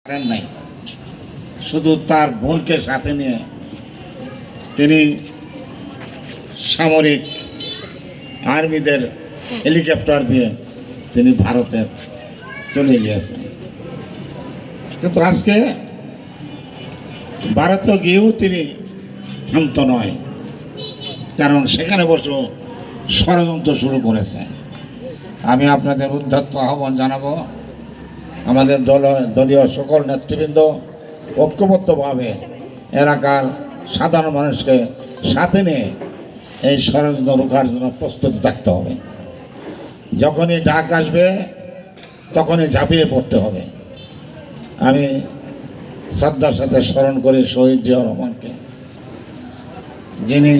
নাই, শুধু তার বোনকে সাথে নিয়ে তিনি সামরিক আর্মিদের হেলিকপ্টার দিয়ে তিনি ভারতে চলে গিয়েছেন। কিন্তু আজকে ভারতে গিয়েও তিনি শান্ত নয়, কারণ সেখানে বসে ষড়যন্ত্র শুরু করেছে। আমি আপনাদের উদ্ধত্ত আহ্বান জানাবো, আমাদের দলীয় সকল নেতৃবৃন্দ ঐক্যবদ্ধভাবে এলাকার সাধারণ মানুষকে সাথে নিয়ে এই ষড়যন্ত্র রোখার জন্য প্রস্তুত থাকতে হবে। যখনই ডাক আসবে তখনই ঝাঁপিয়ে পড়তে হবে। আমি শ্রদ্ধার সাথে স্মরণ করি শহীদ জিয়াউর রহমানকে, যিনি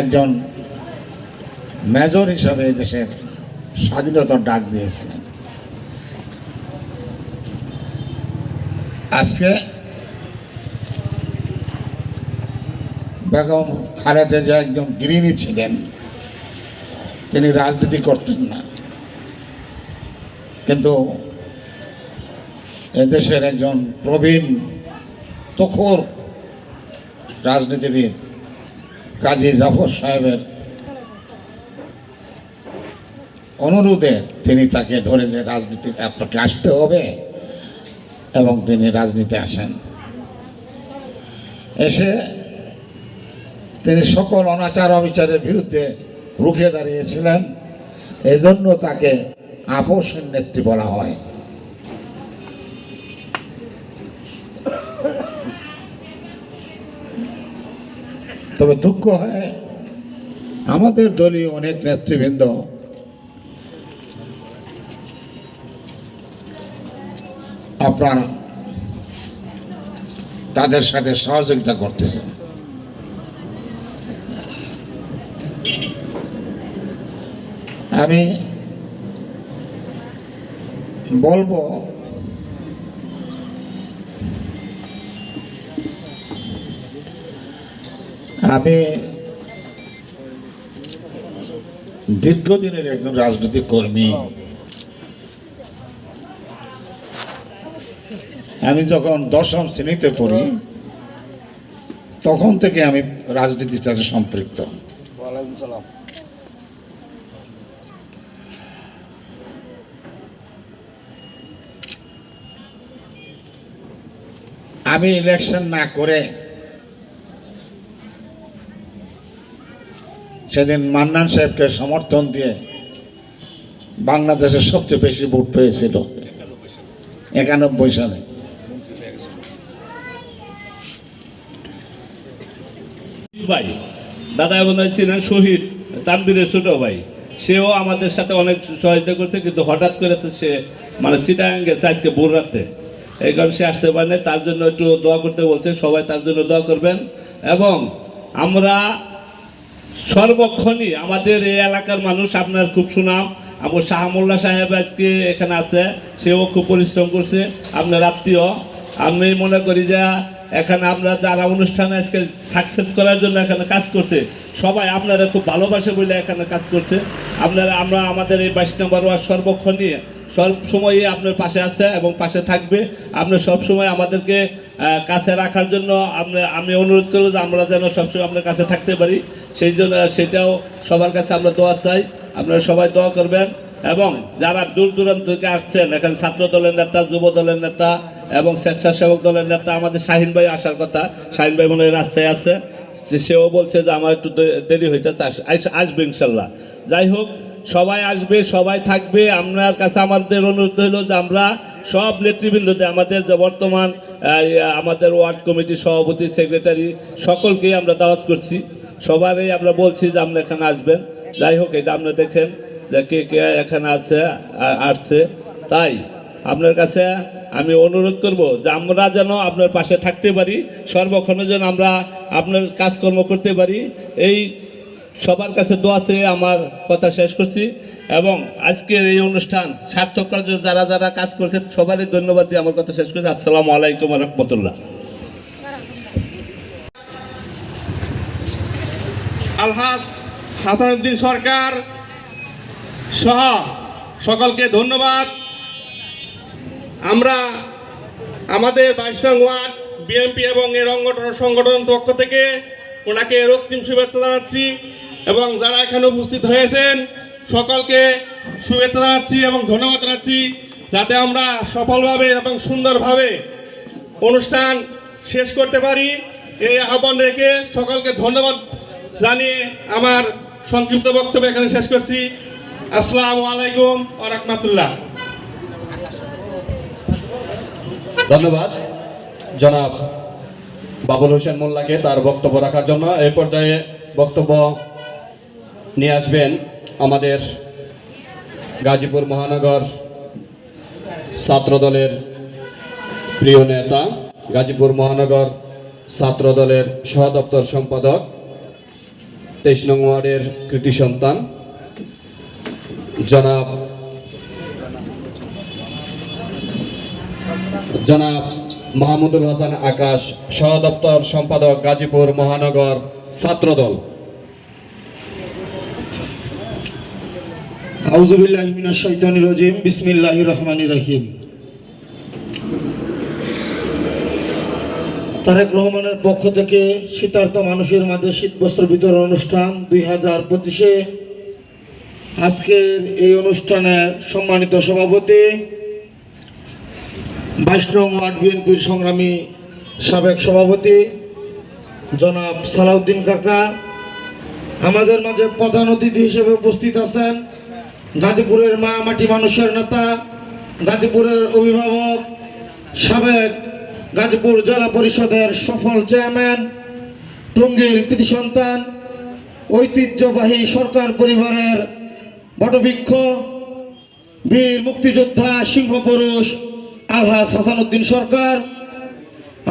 একজন মেজর হিসাবে এই দেশের স্বাধীনতার ডাক দিয়েছিলেন। আজকে বেগম খালেদা জিয়া একজন গৃহিণী ছিলেন, তিনি রাজনীতি করতেন না, কিন্তু এদেশের একজন প্রবীণ তুখোর রাজনীতিবিদ কাজী জাফর সাহেবের অনুরোধে তিনি তাকে ধরে যে রাজনীতি আপনাকে আসতে হবে, এবং তিনি রাজনীতি আসেন। এসে তিনি সকল অনাচার অবিচারের বিরুদ্ধে রুখে দাঁড়িয়েছিলেন, এজন্য তাকে আপোষের নেত্রী বলা হয়। তবে দুঃখ হয়, আমাদের দলীয় অনেক নেতৃবৃন্দ আপনার তাদের সাথে সহযোগিতা করতেছে। আমি বলবো, আমি দীর্ঘদিনের একজন রাজনৈতিক কর্মী। আমি যখন 10ম শ্রেণীতে পড়ি তখন থেকে আমি রাজনীতির সাথে সম্পৃক্ত। আমি ইলেকশন না করে সেদিন মান্নান সাহেবকে সমর্থন দিয়ে বাংলাদেশের সবচেয়ে বেশি ভোট পেয়েছিল 91 সালে। ভাই দাদা বোন ছিলেন শহীদ তানবীরের ছোট ভাই, সেও আমাদের সাথে অনেক সহযোগিতা করছে, কিন্তু হঠাৎ করে তো সে চিটাগাং গেছে আজকে ভোর রাতে, এই কারণে সে আসতে পারেনি। তার জন্য একটু দোয়া করতে বলছে, সবাই তার জন্য দোয়া করবেন। এবং আমরা সর্বক্ষণই আমাদের এই এলাকার মানুষ, আপনার খুব সুনাম, আমার শাহমুল্লাহ সাহেব আজকে এখানে আছে, সেও খুব পরিশ্রম করছে, আপনার আত্মীয়। আমি মনে করি যে এখানে আমরা যারা অনুষ্ঠানে আজকে সাকসেস করার জন্য এখানে কাজ করছে, সবাই আপনারা খুব ভালোবাসে বলে এখানে কাজ করছে। আমরা আমাদের এই 22 নম্বর ওয়ার্ড সর্বক্ষণই সব সময়ই আপনার পাশে আছে এবং পাশে থাকবে। আপনার সবসময় আমাদেরকে কাছে রাখার জন্য আমি অনুরোধ করব যে আমরা যেন সবসময় আপনার কাছে থাকতে পারি, সেই জন্য সেটাও সবার কাছে আমরা দোয়া চাই। আপনারা সবাই দোয়া করবেন। এবং যারা দূর দূরান্ত থেকে আসছেন, এখানে ছাত্র দলের নেতা, যুব দলের নেতা এবং স্বেচ্ছাসেবক দলের নেতা, আমাদের শাহিন ভাই আসার কথা, শাহিন ভাই মনে হয় রাস্তায় আছে, সেও বলছে যে আমার একটু দেরি হইতেছে, আসবে ইনশাল্লাহ। যাই হোক, সবাই আসবে, সবাই থাকবে। আপনার কাছে আমাদের অনুরোধ হইল যে আমরা সব নেতৃবৃন্দতে, আমাদের যে বর্তমান আমাদের ওয়ার্ড কমিটির সভাপতি, সেক্রেটারি, সকলকেই আমরা দাওয়াত করছি, সবারই আমরা বলছি যে আপনারা এখানে আসবেন। যাই হোক, এটা আপনারা দেখেন যে কে কে এখানে আসছে। তাই আপনার কাছে আমি অনুরোধ করব যে আমরা যেন আপনার পাশে থাকতে পারি, সর্বক্ষণে যেন আমরা আপনার কাজকর্ম করতে পারি, এই সবার কাছে দোয়া চেয়ে আমার কথা শেষ করছি। এবং আজকের এই অনুষ্ঠান সার্থক করার জন্য যারা যারা কাজ করছে সবারই ধন্যবাদ দিয়ে আমার কথা শেষ করছি। আসসালামু আলাইকুম ওয়া রাহমাতুল্লাহ। আলহাজ হাসানুদ্দিন সরকার সহ সকলকে ধন্যবাদ। আমরা আমাদের 22 নং ওয়ার্ড বিএনপি এবং এর সংগঠন পক্ষ থেকে ওনাকে রক্তিম শুভেচ্ছা জানাচ্ছি এবং যারা এখানে উপস্থিত হয়েছেন সকলকে শুভেচ্ছা জানাচ্ছি এবং ধন্যবাদ জানাচ্ছি, যাতে আমরা সফলভাবে এবং সুন্দরভাবে অনুষ্ঠান শেষ করতে পারি এই আহ্বান রেখে সকলকে ধন্যবাদ জানিয়ে আমার সংক্ষিপ্ত বক্তব্য এখানে শেষ করছি। আসসালামু আলাইকুম ওয়া রাহমাতুল্লাহ। ধন্যবাদ জনাব বাবুল হোসেন মোল্লাকে তার বক্তব্য রাখার জন্য। এই পর্যায়ে বক্তব্য নিয়ে আসবেন আমাদের গাজীপুর মহানগর ছাত্রদলের প্রিয় নেতা, গাজীপুর মহানগর ছাত্রদলের সহদপ্তর সম্পাদক, 23 নং ওয়ার্ডের কৃতি সন্তান জনাব মাহমুদুল হাসান আকাশ, সহদপ্তর সম্পাদক গাজীপুর মহানগর ছাত্রদল। আউযুবিল্লাহি মিনাশ শাইতানির রাজিম, বিসমিল্লাহির রহমানির রহিম। তারেক রহমানের পক্ষ থেকে শীতার্ত মানুষের মাঝে শীতবস্ত্র বিতরণ অনুষ্ঠান 2025-এ আজকের এই অনুষ্ঠানের সম্মানিত সভাপতি 22 নং ওয়ার্ড বিএনপির সংগ্রামী সাবেক সভাপতি জনাব সালাউদ্দিন কাকা, আমাদের মাঝে প্রধান অতিথি হিসেবে উপস্থিত আছেন গাজীপুরের মা মাটি মানুষের নেতা, গাজীপুরের অভিভাবক, সাবেক গাজীপুর জেলা পরিষদের সফল চেয়ারম্যান, টঙ্গীর কৃতি সন্তান, ঐতিহ্যবাহী সরকার পরিবারের বটবৃক্ষ, বীর মুক্তিযোদ্ধা সিংহপুরুষ আলহাজ হাসানুদ্দিন সরকার।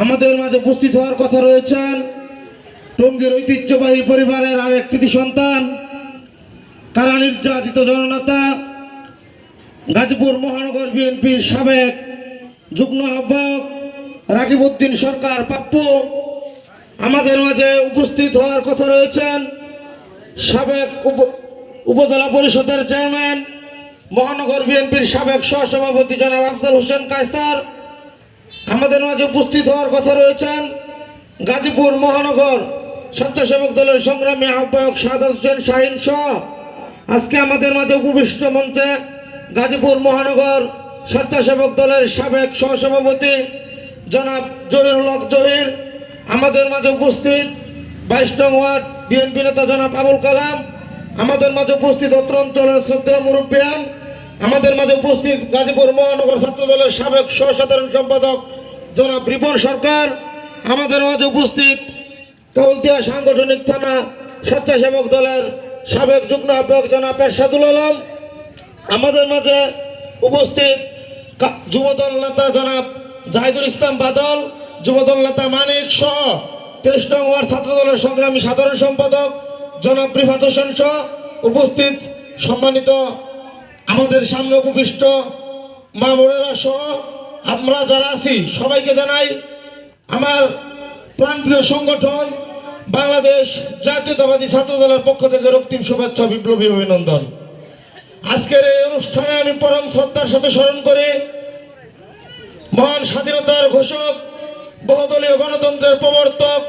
আমাদের মাঝে উপস্থিত হওয়ার কথা রয়েছেন টঙ্গীর ঐতিহ্যবাহী পরিবারের আরেক কৃতি সন্তান, কারা নির্যাতিত জননেতা, গাজীপুর মহানগর বিএনপির সাবেক যুগ্ম আহ্বায়ক রাকিবউদ্দিন সরকার পাপ্পু। আমাদের মাঝে উপস্থিত হওয়ার কথা রয়েছেন সাবেক উপজেলা পরিষদের চেয়ারম্যান, মহানগর বিএনপির সাবেক সহসভাপতি জনাব আফজাল হোসেন কায়সার। আমাদের মাঝে উপস্থিত হওয়ার কথা রয়েছেন গাজীপুর মহানগর স্বেচ্ছাসেবক দলের সংগ্রামী আহ্বায়ক শাহাদাত হোসেন শাহিন সহ আজকে আমাদের মাঝে উপবিষ্ট মঞ্চে গাজীপুর মহানগর স্বেচ্ছাসেবক দলের সাবেক সহসভাপতি জনাব জহিরুল হক জহির। আমাদের মাঝে উপস্থিত 22 নং ওয়ার্ড বিএনপি নেতা জনাব আবুল কালাম। আমাদের মাঝে উপস্থিত অত্র অঞ্চলের শ্রদ্ধেয় মুরব্বিয়ান। আমাদের মাঝে উপস্থিত গাজীপুর মহানগর ছাত্র দলের সাবেক সহসাধারণ সম্পাদক জনাব রিপন সরকার। আমাদের মাঝে উপস্থিত কাউলদিয়া সাংগঠনিক থানা স্বেচ্ছাসেবক দলের সাবেক যুগ্ম আহ্বায়ক জনাব এরশাদুল আলম। আমাদের মাঝে উপস্থিত যুবদল নেতা জনাব জাহিদুল ইসলাম বাদল, যুবদল নেতা মানিক সহ 23 নং ওয়ার্ড ছাত্র দলের সংগ্রামী সাধারণ সম্পাদক জনাব রিফাত হোসেন সহ উপস্থিত সম্মানিত আমাদের সামনে উপবিষ্ট মা বোনেরা সহ আমরা যারা আছি সবাইকে জানাই আমার প্রাণপ্রিয় সংগঠন বাংলাদেশ জাতীয়তাবাদী ছাত্র দলের পক্ষ থেকে রক্তিম শুভেচ্ছা, বিপ্লবী অভিনন্দন। আজকের এই অনুষ্ঠানে আমি পরম শ্রদ্ধার সাথে স্মরণ করি মহান স্বাধীনতার ঘোষক, বহুদলীয় গণতন্ত্রের প্রবর্তক